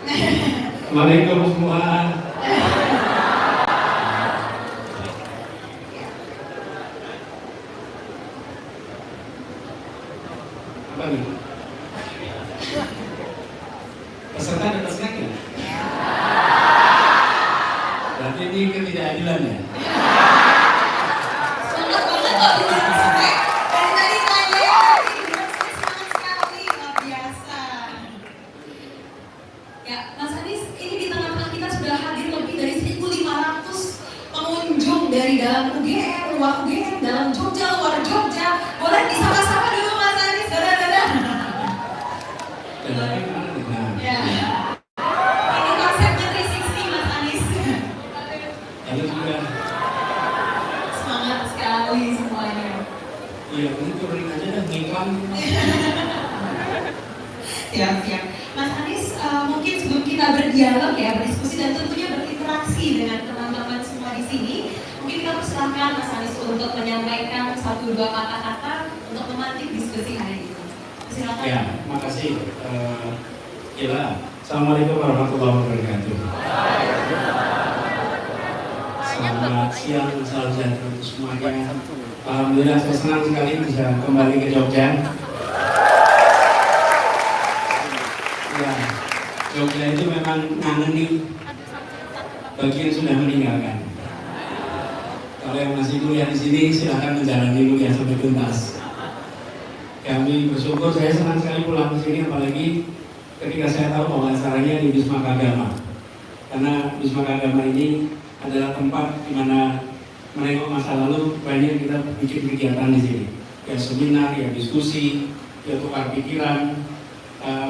Assalamualaikum semua. Apa nih? Peserta di atas kaki. Berarti ini ketidakadilan ya? Semangat banget kok bisa sampai dari tadi tanya. Semangat sekali, luar biasa. Ya, Mas Anies, ini di tengah-tengah kita sudah hadir lebih dari 1.500 pengunjung dari dalam UGM, luar UGM, dalam Jogja, luar Jogja. Boleh disapa-sapa dulu Mas Anies, dadah-dadah. Ya. Ini konsepnya 360 Mas Anies. Ada juga. Semangat sekali semuanya. Iya, ini turunin aja dah, ngiklan. Siap-siap. Mas Anies, mungkin sebelum kita berdialog ya, berdiskusi dan tentunya berinteraksi dengan teman-teman semua di sini, mungkin kita persilahkan Mas Anies untuk menyampaikan 1-2 kata-kata untuk memantik diskusi hari ini. Silakan. Ya, makasih. Gila. Assalamualaikum warahmatullahi wabarakatuh. Selamat siang, salam sejahtera untuk semuanya. Alhamdulillah saya senang sekali bisa kembali ke Jogja. Ya, Jogja itu memang ngangeni bagi yang sudah meninggalkan. Kalau yang masih kuliah di sini silahkan menjalani kuliah sampai tuntas. Kami bersyukur, saya senang sekali pulang ke sini, apalagi ketika saya tahu bahwa acaranya di Wisma Kagama. Karena Wisma Kagama ini adalah tempat di mana menengok masa lalu banyak kita bikin kegiatan di sini. Ya seminar, ya diskusi, ya tukar pikiran.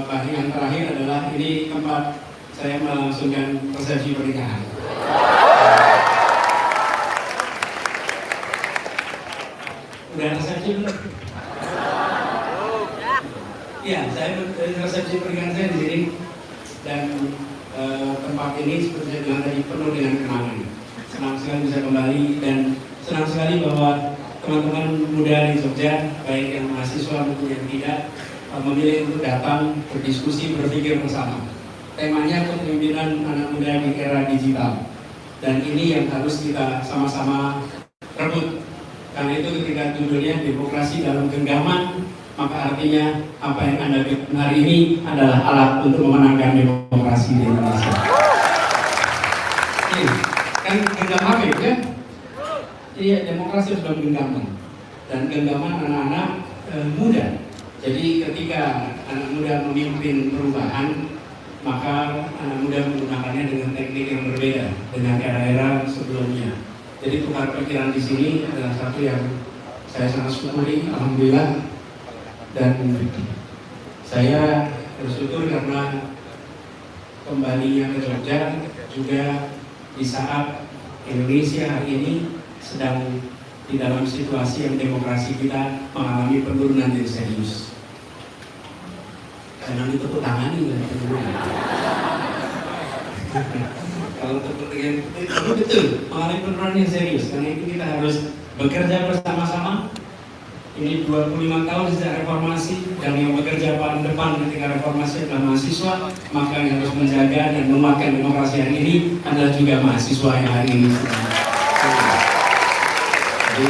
Bahkan yang terakhir adalah ini tempat saya melangsungkan resepsi pernikahan. Udah resepsi belum? Iya, saya resepsi pernikahan saya di sini dan tempat ini seperti saya bilang tadi penuh dengan kenangan. Senang sekali bisa kembali dan senang sekali bahwa teman-teman muda di Jogja, baik yang mahasiswa maupun yang tidak, memilih untuk datang berdiskusi, berpikir bersama. Temanya kepemimpinan anak muda di era digital, dan ini yang harus kita sama-sama rebut. Karena itu ketika judulnya demokrasi dalam genggaman, maka artinya apa yang Anda bikin hari ini adalah alat untuk memenangkan demokrasi di Indonesia. Ini kan genggam HP ya? Iya, demokrasi sudah menggenggaman dan genggaman anak-anak muda. Jadi ketika anak muda memimpin perubahan, maka anak muda menggunakannya dengan teknik yang berbeda dengan era-era sebelumnya. Jadi tukar pikiran di sini adalah satu yang saya sangat syukuri, alhamdulillah. Dan saya bersyukur karena kembalinya ke Jogja juga di saat Indonesia hari ini sedang di dalam situasi yang demokrasi kita mengalami penurunan yang serius. Jangan ditepuk tangan ini kalau tepuk tangan itu betul mengalami penurunan yang serius. Karena itu kita harus bekerja bersama-sama. Ini 25 tahun sejak reformasi, dan yang bekerja paling depan ketika reformasi adalah mahasiswa, maka yang harus menjaga dan menguatkan demokrasi hari ini adalah juga mahasiswa yang hari ini. Jadi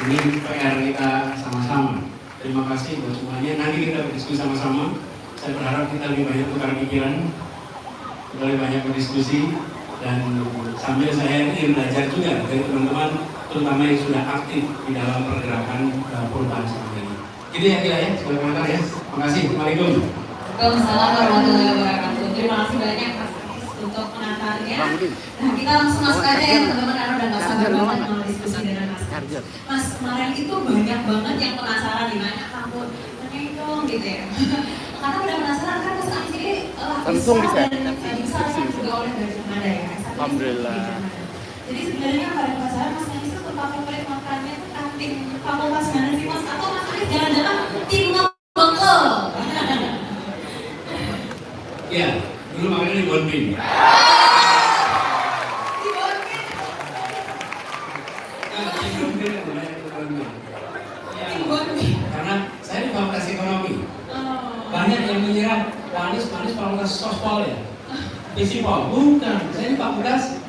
ini PR kita sama-sama. Terima kasih buat semuanya. Nanti kita berdiskusi sama-sama. Saya berharap kita lebih banyak tukar pikiran, lebih banyak berdiskusi, dan sambil saya ingin belajar juga dari teman-teman, terutama yang sudah aktif di dalam pergerakan perubahan seperti ini. Gitu ya kira ya, sebagai komentar ya. Terima kasih. Assalamualaikum. Waalaikumsalam warahmatullahi wabarakatuh. Terima kasih banyak Mas Anies untuk penatarnya. Nah, kita langsung masuk aja ya teman-teman, karena udah nggak sabar banget mau diskusi dengan Mas Anies. Mas, kemarin itu banyak banget yang penasaran di mana kamu tanyain dong gitu ya. Karena udah penasaran kan Mas Anies ini langsung bisa dan bisa kan juga oleh dari Kanada ya. Alhamdulillah. Jadi sebenarnya yang paling penasaran Mas Anies itu favorit makannya itu kantin fakultas mana sih Mas? Atau Mas Anies jangan-jangan tim Bengkel? Ya, dulu makannya di Bonbin. Di Bonbin. Di Bonbin ada banyak ukurannya. Di Bonbin. Karena saya di fakultas ekonomi. Oh. Banyak yang mengira manis fakultas sospol ya? Fisipol? Bukan, saya di fakultas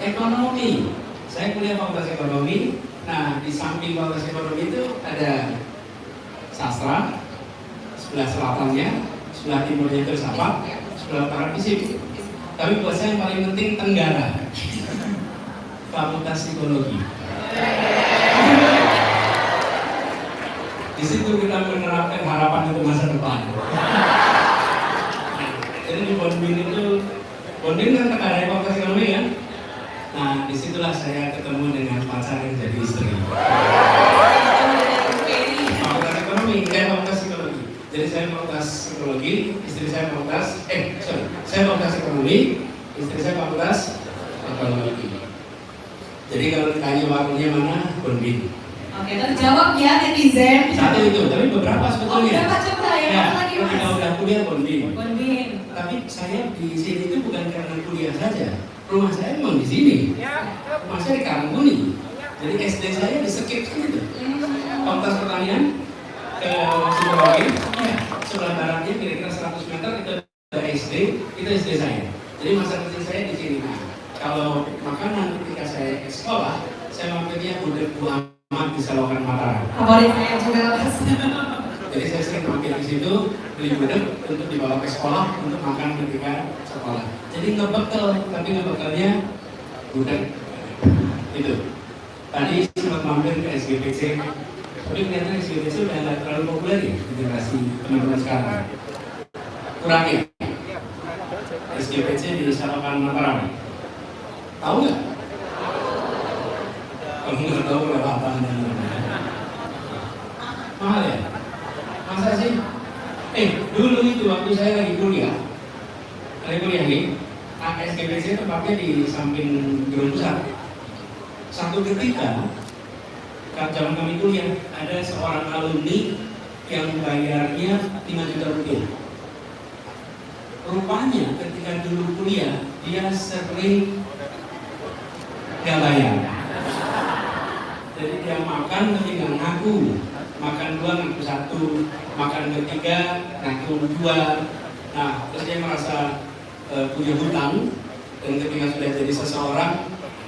ekonomi. Saya kuliah fakultas ekonomi. Nah, di samping fakultas ekonomi itu ada sastra, sebelah selatannya, sebelah timurnya itu filsafat, sebelah utara fisip. Tapi buat saya yang paling penting Tenggara. Fakultas psikologi. Di situ kita menerapkan harapan untuk masa depan. Jadi di Bondin itu, Bondin kan terkadang fakultas ekonomi kan. Nah, disitulah saya ketemu dengan pacar yang jadi istri. Fakultas ekonomi, fakultas psikologi. Jadi saya fakultas psikologi, istri saya fakultas, saya fakultas ekonomi, istri saya fakultas ekonomi. Jadi kalau ditanya waktunya mana, Bondin. Oke, terjawab ya netizen. Satu itu, tapi beberapa sebetulnya. Beberapa coba ya, Ya, lagi mas. kita udah kuliah Bondin. Bondin. Tapi saya di sini itu bukan karena kuliah saja. Rumah saya memang di sini. Rumah saya di Karangkuni. Jadi SD saya di skip gitu. Fakultas Pertanian ke Psikologi. Ya, sebelah baratnya kira-kira 100 meter itu ada SD. Itu SD saya. Jadi masa kecil saya di sini. Nah, kalau makanan ketika saya ke sekolah, saya mampirnya udah Muhammad di Selokan Mataram. Favorit saya juga mas. Jadi saya sering mampir di situ beli gudeg untuk dibawa ke sekolah untuk makan ketika sekolah. Jadi ngebekel, tapi ngebekelnya gudeg itu. Tadi sempat mampir ke SGPC, tapi ternyata SGPC udah nggak terlalu populer ya di generasi teman-teman sekarang. Kurang ya? SGPC di Selokan Mataram. Tahu nggak? Kalau nggak tahu berapa apa Anda? Mahal ya? Masa sih? Dulu itu waktu saya lagi kuliah nih, SGPC tempatnya di samping gedung besar. Satu ketika, zaman kami kuliah, ada seorang alumni yang bayarnya 5 juta rupiah. Rupanya ketika dulu kuliah, dia sering gak bayar. Jadi dia makan tapi nggak ngaku. Makan 2 ngaku 1, makan ketiga ngaku 2. Nah, terus dia merasa punya hutang, dan ketika sudah jadi seseorang,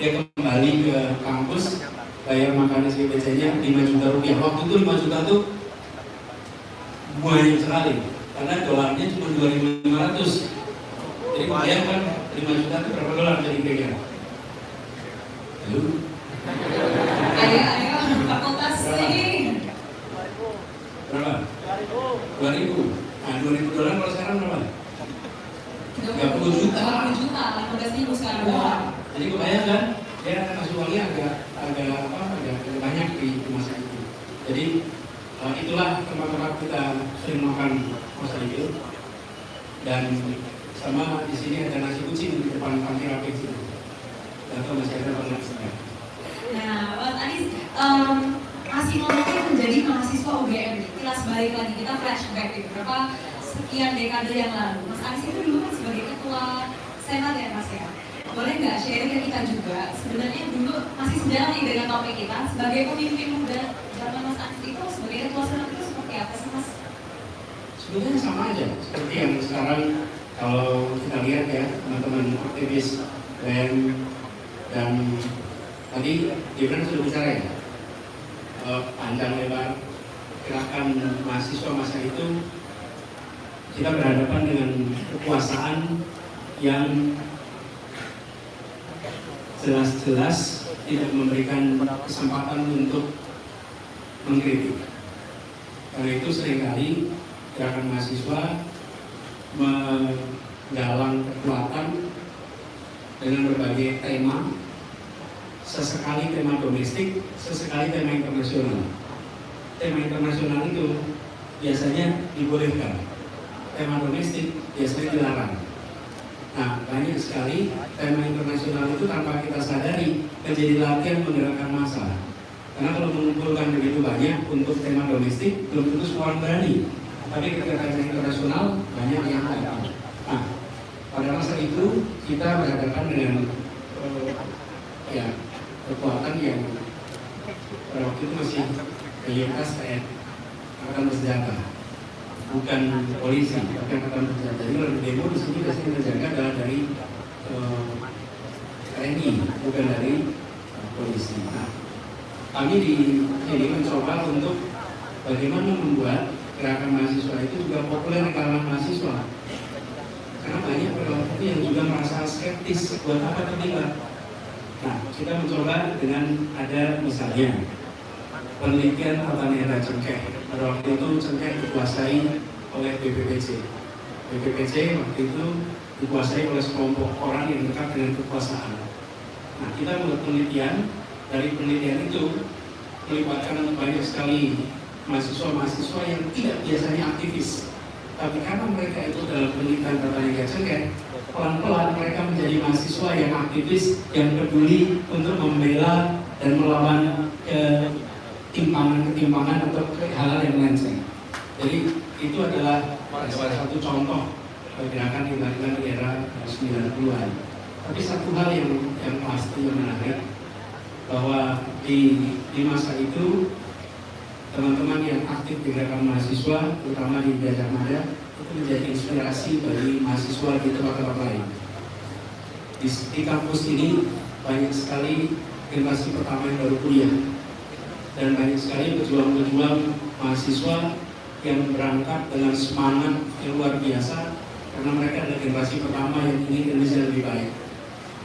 dia kembali ke kampus, bayar makan SPBC-nya 5 juta rupiah. Waktu itu 5 juta tuh banyak sekali, karena dolarnya cuma 2.500. Jadi bayangkan 5 juta itu berapa dolar jadi kira-kira? Ayo, fakultas ini. Berapa? 2.000. Nah, 2.000 dolar kalau sekarang berapa? 30 juta. 30 juta, 15.000 sekarang dolar. Jadi kebayangkan dia kasih uangnya agak banyak di masa itu. Jadi itulah tempat-tempat kita sering makan masa itu. Dan sama di sini ada nasi kucing di depan panti rapid itu. Atau masih ada banyak sekali. Nah, Mas Anies, masih ngomongin menjadi mahasiswa UGM. Kilas balik lagi, kita flashback gitu. Berapa sekian dekade yang lalu. Mas Anies itu dulu kan sebagai ketua senat ya Mas ya. Boleh nggak sharing ke kita juga? Sebenarnya dulu masih sejalan nih dengan topik kita. Sebagai pemimpin muda zaman Mas Anies itu sebagai ketua senat itu seperti apa sih Mas? Sebenarnya sama aja seperti yang sekarang kalau kita lihat ya teman-teman aktivis BEM dan tadi Gibran sudah bicara ya panjang lebar gerakan mahasiswa masa itu kita berhadapan dengan kekuasaan yang jelas-jelas tidak memberikan kesempatan untuk mengkritik. Karena itu seringkali gerakan mahasiswa menggalang kekuatan dengan berbagai tema, sesekali tema domestik, sesekali tema internasional. Tema internasional itu biasanya dibolehkan, tema domestik biasanya dilarang. Nah, banyak sekali tema internasional itu tanpa kita sadari menjadi latihan menggerakkan massa. Karena kalau mengumpulkan begitu banyak untuk tema domestik, belum tentu semua orang berani. Tapi ketika tema internasional, banyak yang datang. Nah, pada masa itu kita berhadapan dengan kekuatan yang pada waktu itu masih mayoritas angkatan bersenjata, bukan bukan polisi, tapi angkatan bersenjata. Jadi demo di sini biasanya terjaga adalah dari TNI, bukan dari polisi. Nah, kami di sini mencoba untuk bagaimana membuat gerakan mahasiswa itu juga populer di kalangan mahasiswa. Karena banyak pelaku yang juga merasa skeptis buat apa terlibat. Nah, kita mencoba dengan ada misalnya penelitian tata niaga cengkeh. Pada waktu itu cengkeh dikuasai oleh BPPC. BPPC waktu itu dikuasai oleh sekelompok orang yang dekat dengan kekuasaan. Nah, kita membuat penelitian. Dari penelitian itu melibatkan banyak sekali mahasiswa-mahasiswa yang tidak biasanya aktivis. Tapi karena mereka itu dalam penelitian tata niaga cengkeh, pelan-pelan mereka menjadi mahasiswa yang aktivis, yang peduli untuk membela dan melawan ketimpangan atau hal-hal yang melenceng. Jadi itu adalah salah satu contoh gerakan yang dilakukan di era 90-an. Tapi satu hal yang pasti yang menarik, bahwa di masa itu teman-teman yang aktif di gerakan mahasiswa, terutama di Gajah Mada, itu menjadi inspirasi bagi mahasiswa di tempat-tempat lain. Di kampus ini banyak sekali generasi pertama yang baru kuliah, dan banyak sekali pejuang-pejuang mahasiswa yang berangkat dengan semangat yang luar biasa, karena mereka adalah generasi pertama yang ingin Indonesia lebih baik.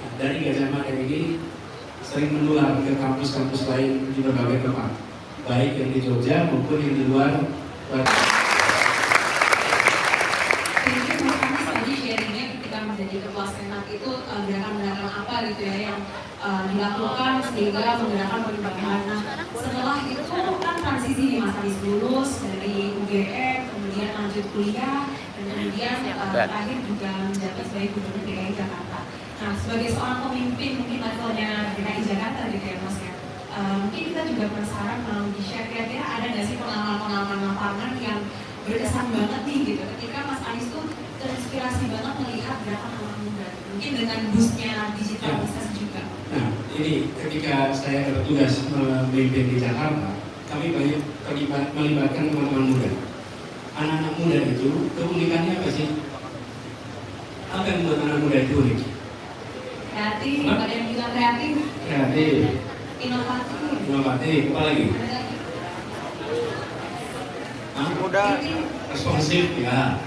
Nah, dari Gajah Mada ini sering menular ke kampus-kampus lain di berbagai tempat, baik yang di Jogja maupun yang di luar. Mungkin Mas Anies tadi sharingnya ketika menjadi ketua senat itu gerakan-gerakan apa gitu ya yang dilakukan sehingga menggerakkan perubahan. Nah, setelah itu kan transisi di Mas Anies lulus dari UGM, kemudian lanjut kuliah, dan kemudian akhir juga menjabat sebagai Gubernur DKI Jakarta. Nah, sebagai seorang pemimpin mungkin levelnya DKI Jakarta gitu ya Mas ya. Mungkin kita juga penasaran mau di-share kira-kira ada nggak sih pengalaman-pengalaman lapangan yang berkesan banget nih gitu ketika Mas Anies tuh terinspirasi banget melihat gerakan anak muda, mungkin dengan boostnya digitalisasi juga. Nah, ini ketika saya bertugas memimpin di Jakarta, kami banyak melibatkan teman-teman muda. Anak-anak muda itu keunikannya apa sih? Apa yang membuat anak muda itu unik? Kreatif, ada yang bilang kreatif. Kreatif. Inovatif. Inovatif, apa lagi? Muda. Responsif, ya.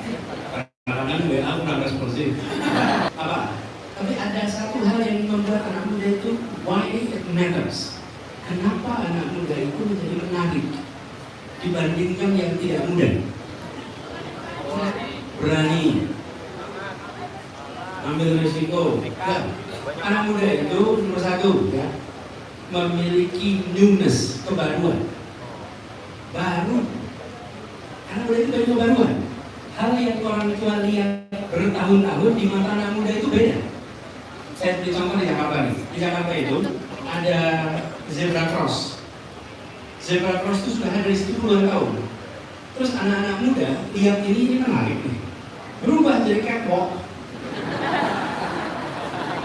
Kadang-kadang WA kurang responsif. Apa? Tapi ada satu hal yang membuat anak muda itu why it matters. Kenapa anak muda itu menjadi menarik dibandingkan yang tidak muda? Berani, ambil risiko. Ya. Anak muda itu nomor satu, ya, memiliki newness, kebaruan, baru. Anak muda itu banyak kebaruan. Hal yang orang tua lihat bertahun-tahun di mata anak muda itu beda. Saya beri contoh di Jakarta nih. Di Jakarta itu ada zebra cross. Zebra cross itu sudah ada dari situ puluhan tahun. Terus anak-anak muda lihat ini menarik nih. Berubah jadi catwalk.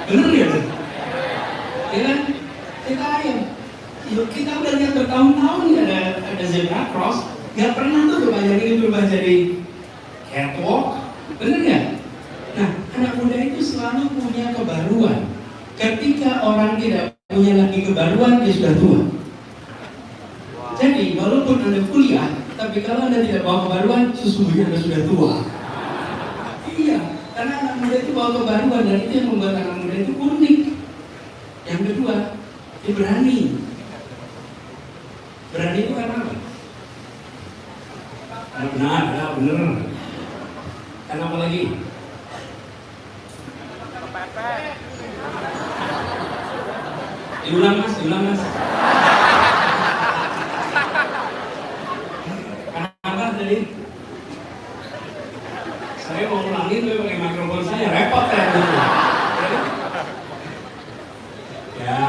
Bener ya? Ya kan? Kita udah lihat bertahun-tahun ada zebra cross. Gak pernah tuh berubah jadi catwalk. Bener nggak? Nah, anak muda itu selalu punya kebaruan. Ketika orang tidak punya lagi kebaruan, dia sudah tua. Jadi, walaupun Anda kuliah, tapi kalau Anda tidak bawa kebaruan, sesungguhnya Anda sudah tua. Iya, karena anak muda itu bawa kebaruan, dan itu yang membuat anak muda itu unik. Yang kedua, dia berani. Berani itu karena apa? Benar, ya benar. Karena apa lagi? Diulang mas. Kenapa tadi? Saya mau ulangin, tapi pakai mikrofon saya repot ya. Ya,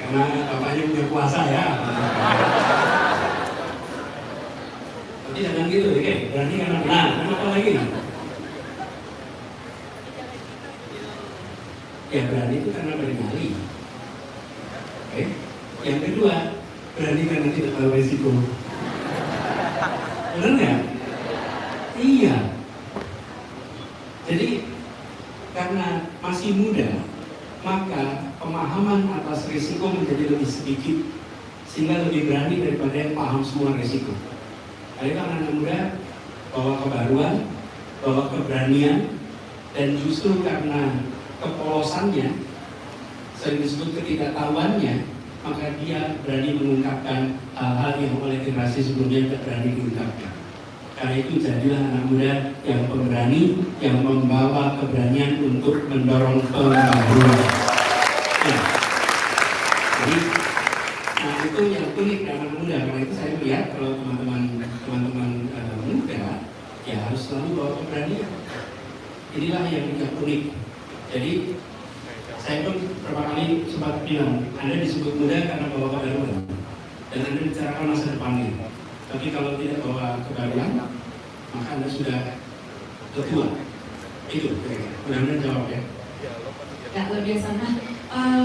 karena bapaknya punya kuasa ya. Tapi jangan gitu, oke? Berani karena benar. Kenapa lagi? Ya berani itu karena bernyali. Oke. Yang kedua, berani karena tidak tahu risiko. Benar nggak? Iya. karena masih muda, maka pemahaman atas risiko menjadi lebih sedikit, sehingga lebih berani daripada yang paham semua risiko. Karena anak muda bawa kebaruan, bawa keberanian, dan justru karena kepolosannya, sering disebut ketidaktahuannya, maka dia berani mengungkapkan hal-hal yang oleh generasi sebelumnya tidak berani diungkapkan. Karena itu jadilah anak muda yang pemberani, yang membawa keberanian untuk mendorong pembaruan. Ya. Jadi, nah itu yang unik dari anak muda. Karena itu saya melihat kalau teman-teman muda, ya harus selalu bawa keberanian. Inilah yang unik. Jadi saya pun beberapa kali sempat bilang, Anda disebut muda karena bawa kebaruan, dan Anda bicarakan masa depannya. Tapi kalau tidak bawa kebaruan, maka Anda sudah tua. Itu, mudah-mudahan jawab ya. Ya, luar biasa.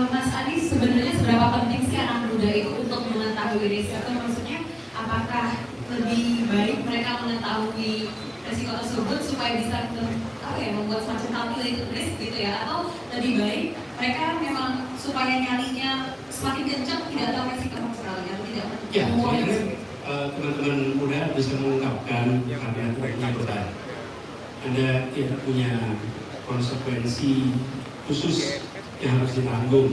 Mas Adi, sebenarnya seberapa penting sih anak muda itu untuk mengetahui risiko? Maksudnya, apakah lebih baik mereka mengetahui risiko tersebut supaya bisa membuat semacam calculated risk gitu ya, atau lebih baik mereka memang supaya nyalinya semakin kencang tidak tahu risiko sama sekali atau tidak? Ya, teman-teman muda bisa mengungkapkan karya-karyanya berat. Anda tidak punya konsekuensi khusus yang harus ditanggung.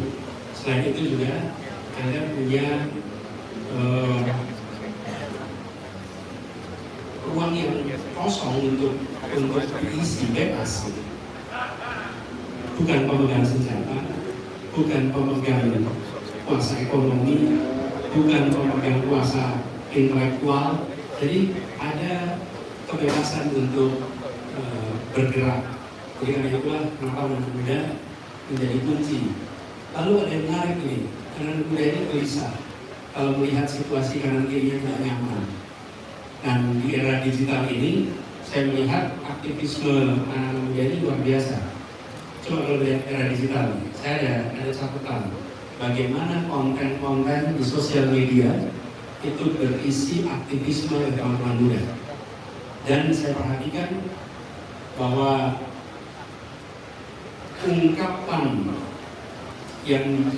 Selain itu juga Anda punya ruang yang kosong untuk berisi bebas. Bukan pemegang senjata, bukan pemegang kuasa ekonomi, bukan pemegang kuasa intelektual. Jadi ada kebebasan untuk bergerak. Jadi karena itulah kenapa anak muda menjadi kunci. Lalu ada yang menarik ini, anak muda ini gelisah kalau melihat situasi kanan kirinya tidak nyaman. Dan di era digital ini, saya melihat aktivisme anak muda ini luar biasa. Coba kalau lihat era digital, saya ada catatan bagaimana konten-konten di sosial media itu berisi aktivisme dari teman-teman muda. Dan saya perhatikan bahwa ungkapan yang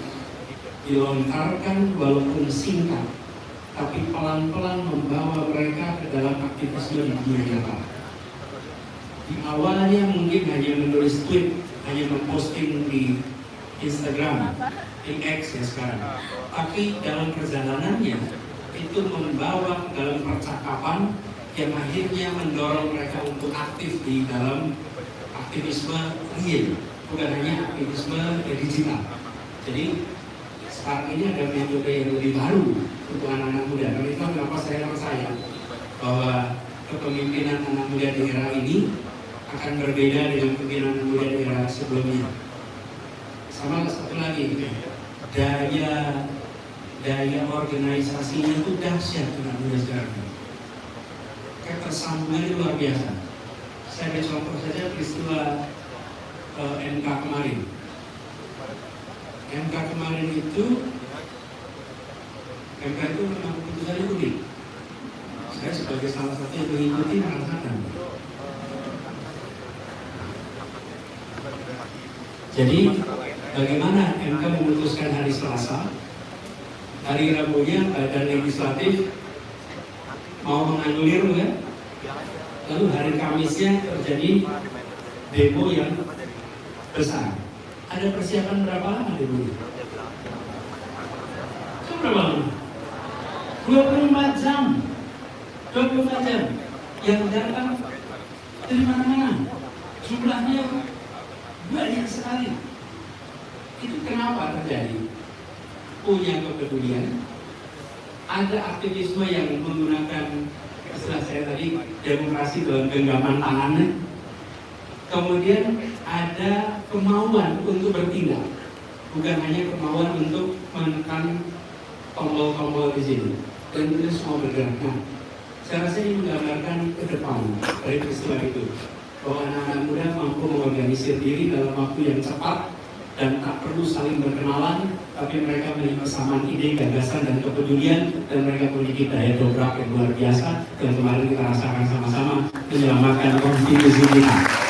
dilontarkan walaupun singkat, tapi pelan-pelan membawa mereka ke dalam aktivisme di dunia nyata. Di awalnya mungkin hanya menulis tweet, hanya memposting di Instagram, di X ya sekarang. Tapi dalam perjalanannya itu membawa dalam percakapan yang akhirnya mendorong mereka untuk aktif di dalam aktivisme real, bukan hanya aktivisme digital. Jadi saat ini ada metode yang lebih baru untuk anak-anak muda. Karena itu kenapa saya percaya bahwa kepemimpinan anak muda di era ini akan berbeda dengan kepemimpinan anak muda di era sebelumnya. Sama satu lagi, daya organisasinya itu dahsyat anak muda sekarang. Ketersambungannya luar biasa. Saya ambil contoh saja peristiwa MK kemarin. MK kemarin itu memang keputusannya unik. Saya sebagai salah satu yang mengikuti merasakan. Jadi bagaimana MK memutuskan hari Selasa, hari Rabunya Badan Legislatif mau menganulir ya, lalu hari Kamisnya terjadi demo yang besar. Ada persiapan berapa lama demo? Berapa lama? 24 jam. 24 jam. Yang datang dari mana-mana. Jumlahnya banyak sekali. Itu kenapa terjadi? Punya kepedulian. Ada aktivisme yang menggunakan istilah saya tadi, demokrasi dalam genggaman tangannya. Kemudian ada kemauan untuk bertindak, bukan hanya kemauan untuk menekan tombol-tombol di sini. Dan itu semua bergerak. Nah, saya rasa ini menggambarkan ke depan dari peristiwa itu, bahwa anak-anak muda mampu mengorganisir diri dalam waktu yang cepat dan tak perlu saling berkenalan, tapi mereka memiliki kesamaan ide, gagasan, dan kepedulian, dan mereka memiliki daya dobrak yang luar biasa yang kemarin kita rasakan sama-sama menyelamatkan konstitusi kita.